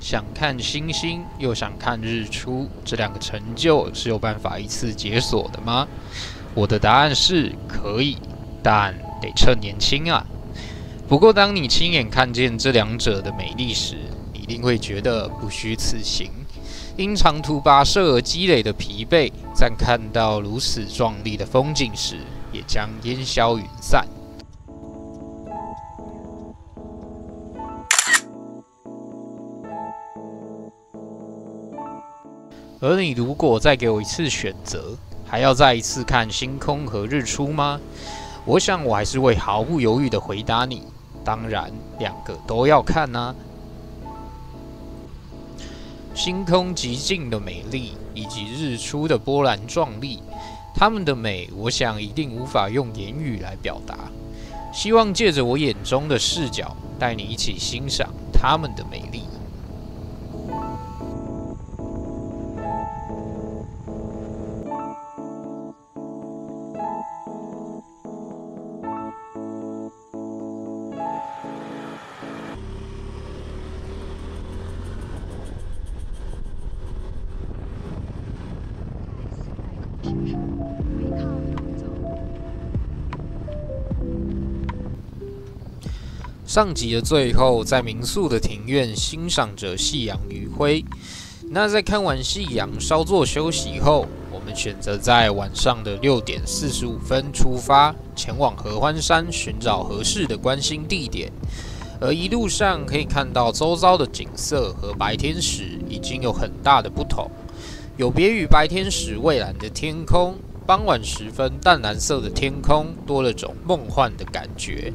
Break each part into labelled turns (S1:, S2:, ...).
S1: 想看星星又想看日出，这两个成就是有办法一次解锁的吗？我的答案是可以，但得趁年轻啊。不过，当你亲眼看见这两者的美丽时，你一定会觉得不虚此行。因长途跋涉而积累的疲惫，在看到如此壮丽的风景时，也将烟消云散。而你如果再给我一次选择，还要再一次看星空和日出吗？我想我还是会毫不犹豫地回答你，当然，两个都要看啊。星空极尽的美丽，以及日出的波澜壮丽，它们的美，我想一定无法用言语来表达。希望借着我眼中的视角，带你一起欣赏它们的美丽。上集的最后，在民宿的庭院欣赏着夕阳余晖。那在看完夕阳稍作休息后，我们选择在晚上的6点45分出发，前往合欢山寻找合适的观星地点。而一路上可以看到周遭的景色和白天时已经有很大的不同，有别于白天时蔚蓝的天空，傍晚时分淡蓝色的天空多了种梦幻的感觉。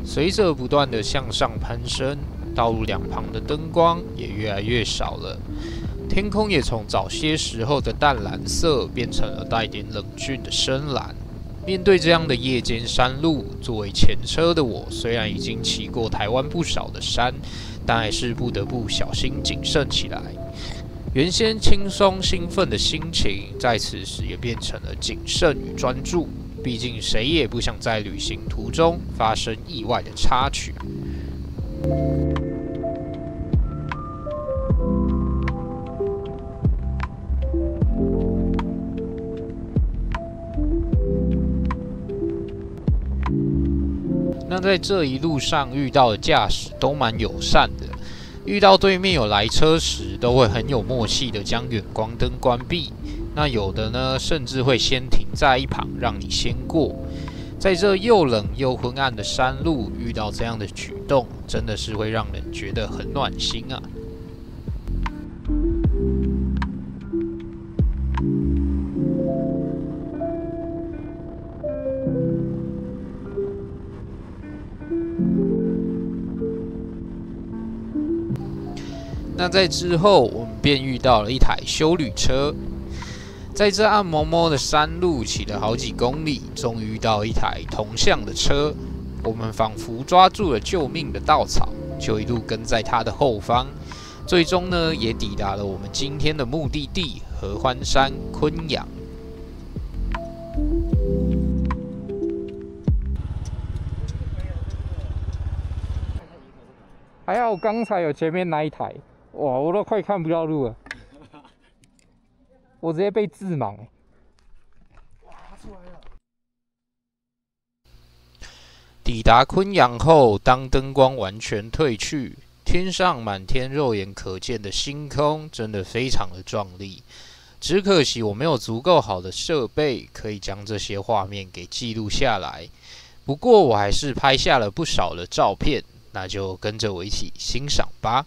S1: 随着不断的向上攀升，道路两旁的灯光也越来越少了，天空也从早些时候的淡蓝色变成了带点冷峻的深蓝。面对这样的夜间山路，作为前车的我，虽然已经骑过台湾不少的山，但还是不得不小心谨慎起来。原先轻松兴奋的心情，在此时也变成了谨慎与专注。毕竟谁也不想在旅行途中发生意外的插曲。那在这一路上遇到的驾驶都蛮友善的，遇到对面有来车时，都会很有默契的将远光灯关闭。那有的呢，甚至会先停在一旁，让你先过。在这又冷又昏暗的山路，遇到这样的举动，真的是会让人觉得很暖心啊。那在之后，我们便遇到了一台休旅车。在这暗蒙蒙的山路骑了好几公里，终于遇到一台同向的车。我们仿佛抓住了救命的稻草，就一路跟在它的后方。最终呢，也抵达了我们今天的目的地——合欢山昆阳。还好刚才有前面那一台，哇，我都快看不到路了。我直接被致盲。哇，出来了！抵达昆阳后，当灯光完全退去，天上满天肉眼可见的星空，真的非常的壮丽。只可惜我没有足够好的设备，可以将这些画面给记录下来。不过我还是拍下了不少的照片，那就跟着我一起欣赏吧。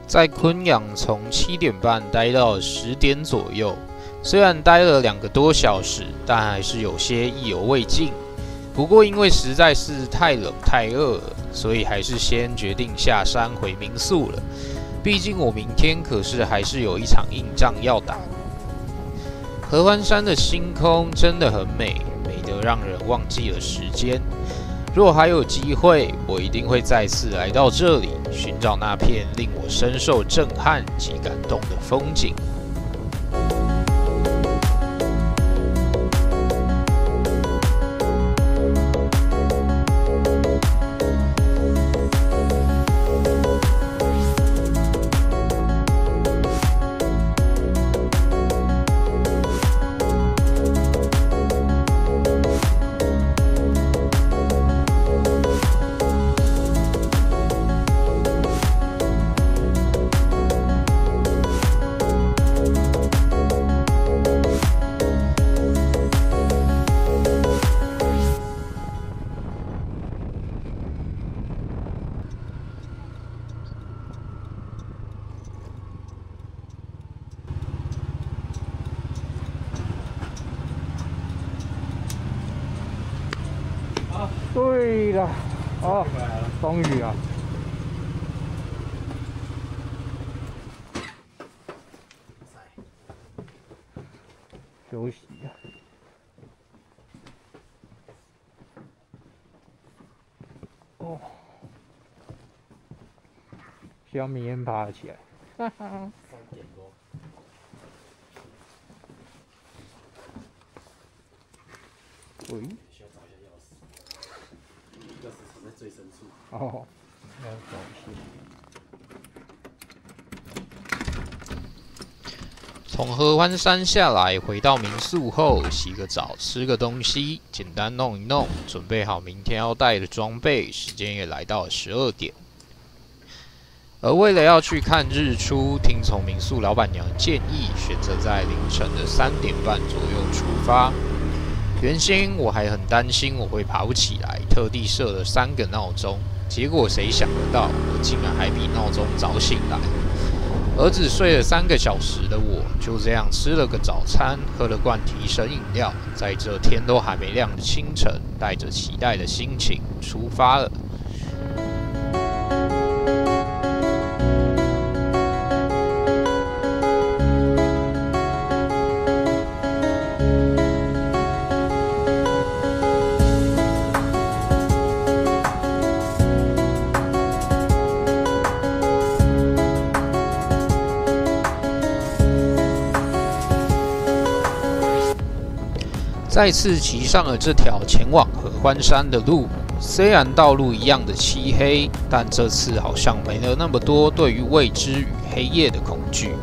S1: 在昆阳从7点半待到10点左右，虽然待了2个多小时，但还是有些意犹未尽。不过因为实在是太冷太饿了，所以还是先决定下山回民宿了。毕竟我明天可是还是有一场硬仗要打。合欢山的星空真的很美，美得让人忘记了时间。若还有机会，我一定会再次来到这里，寻找那片令我深受震撼及感动的风景。
S2: 对了，哦，终于啊！休息啊！哦，希望明天爬得起来。哈哈。3点多。喂。钥匙藏在最深处。哦，要找一些。
S1: 从合欢山下来，回到民宿后，洗个澡，吃个东西，简单弄一弄，准备好明天要带的装备。时间也来到了12点。而为了要去看日出，听从民宿老板娘的建议，选择在凌晨的3点半左右出发。原先我还很担心我会爬不起来，特地设了3个闹钟，结果谁想得到，我竟然还比闹钟早醒来。而只睡了3个小时的我，就这样吃了个早餐，喝了罐提神饮料，在这天都还没亮的清晨，带着期待的心情出发了。再次骑上了这条前往合欢山的路，虽然道路一样的漆黑，但这次好像没了那么多对于未知与黑夜的恐惧，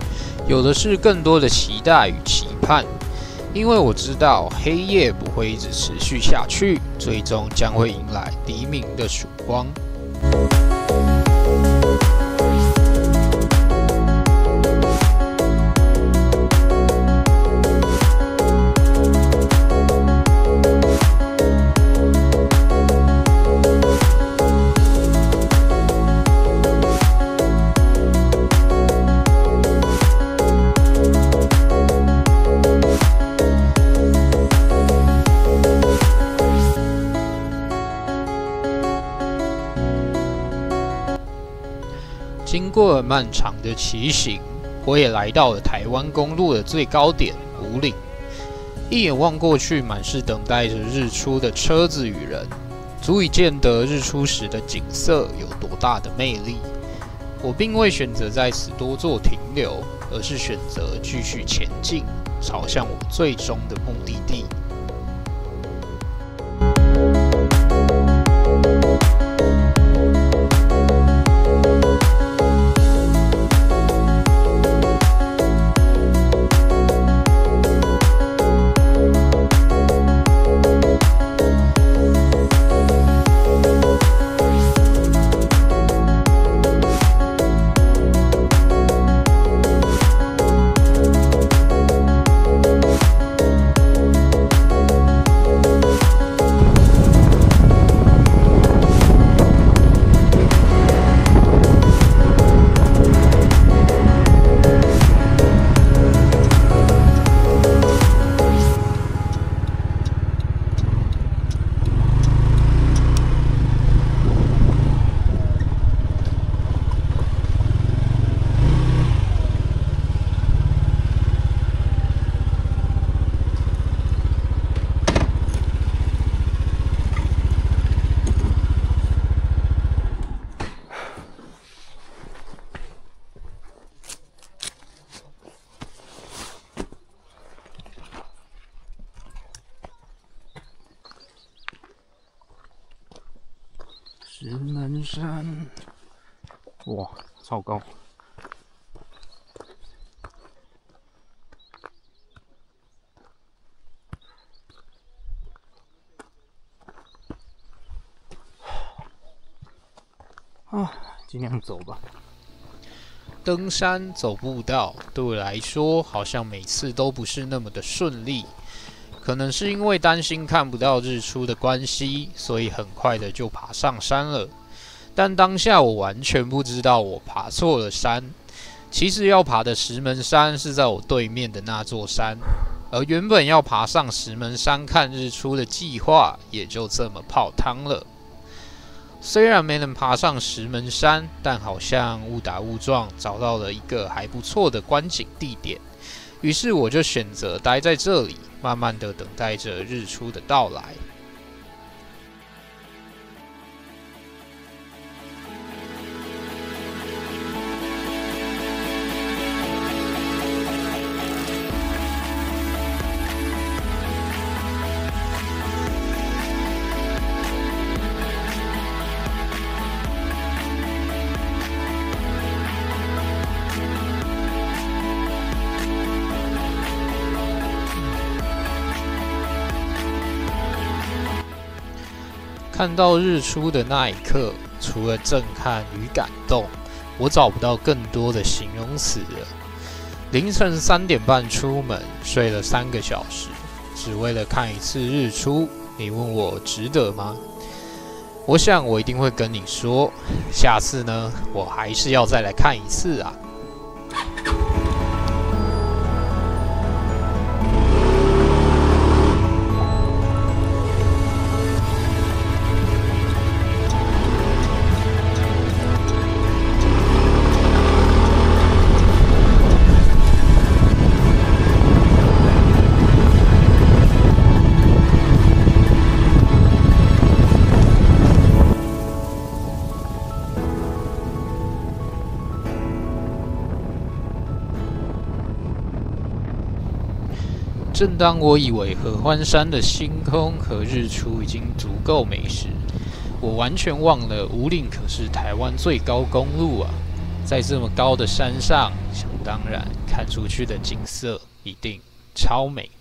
S1: 有的是更多的期待与期盼。因为我知道黑夜不会一直持续下去，最终将会迎来黎明的曙光。经过了漫长的骑行，我也来到了台湾公路的最高点武岭。一眼望过去，满是等待着日出的车子与人，足以见得日出时的景色有多大的魅力。我并未选择在此多做停留，而是选择继续前进，朝向我最终的目的地。石门山，哇，超高！尽量走吧。登山走步道对我来说，好像每次都不是那么的顺利。可能是因为担心看不到日出的关系，所以很快的就爬上山了。但当下我完全不知道我爬错了山。其实要爬的石门山是在我对面的那座山，而原本要爬上石门山看日出的计划也就这么泡汤了。虽然没能爬上石门山，但好像误打误撞找到了一个还不错的观景地点。于是我就选择待在这里，慢慢的等待着日出的到来。看到日出的那一刻，除了震撼与感动，我找不到更多的形容词了。凌晨3点半出门，睡了3个小时，只为了看一次日出。你问我值得吗？我想我一定会跟你说，下次呢，我还是要再来看一次啊。正当我以为合欢山的星空和日出已经足够美时，我完全忘了武岭可是台湾最高公路啊！在这么高的山上，想当然看出去的景色一定超美。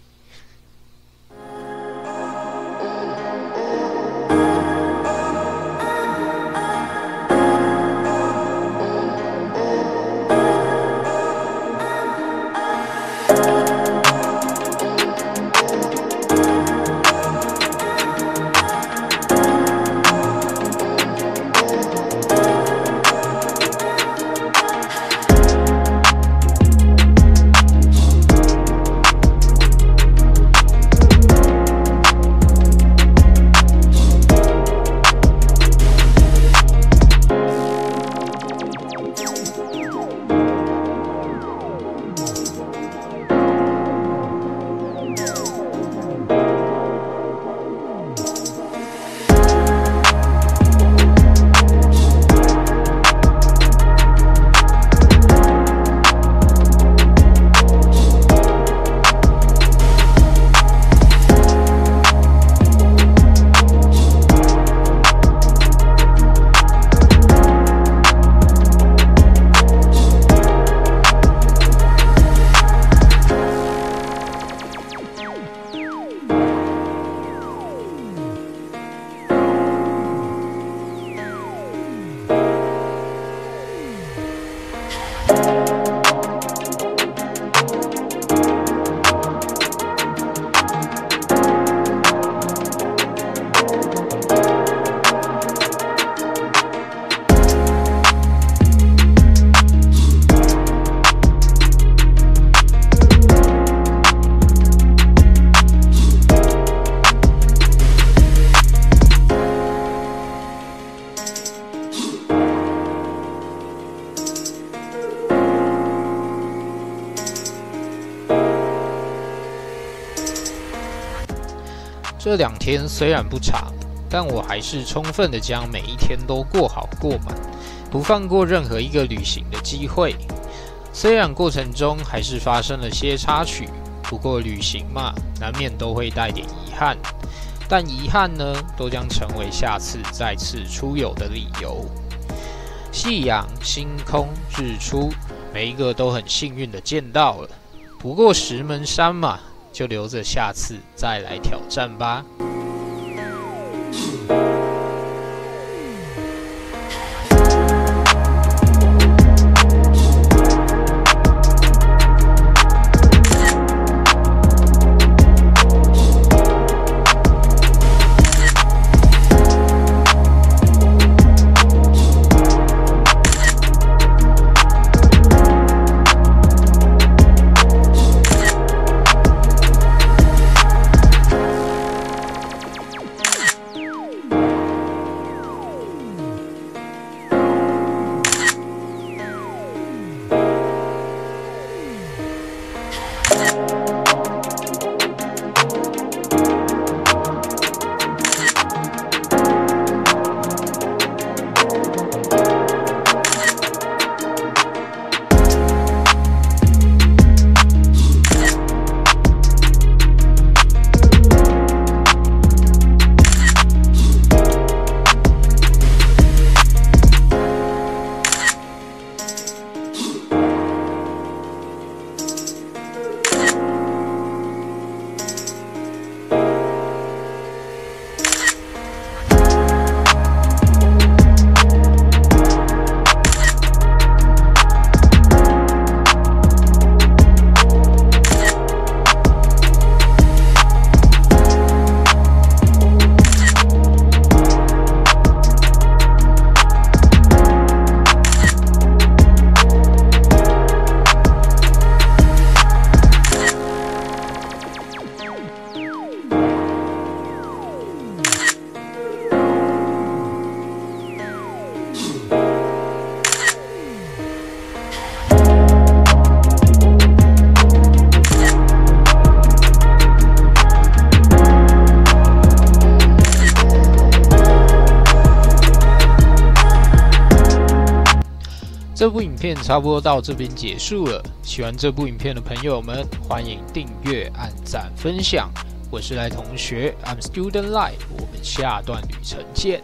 S1: 这2天虽然不长，但我还是充分的将每一天都过好过满，不放过任何一个旅行的机会。虽然过程中还是发生了些插曲，不过旅行嘛，难免都会带点遗憾。但遗憾呢，都将成为下次再次出游的理由。夕阳、星空、日出，每一个都很幸运的见到了。不过石门山嘛，就留着下次再来挑战吧。这部影片差不多到这边结束了。喜欢这部影片的朋友们，欢迎订阅、按赞、分享。我是赖同学 ，I'm Student Lai，我们下段旅程见。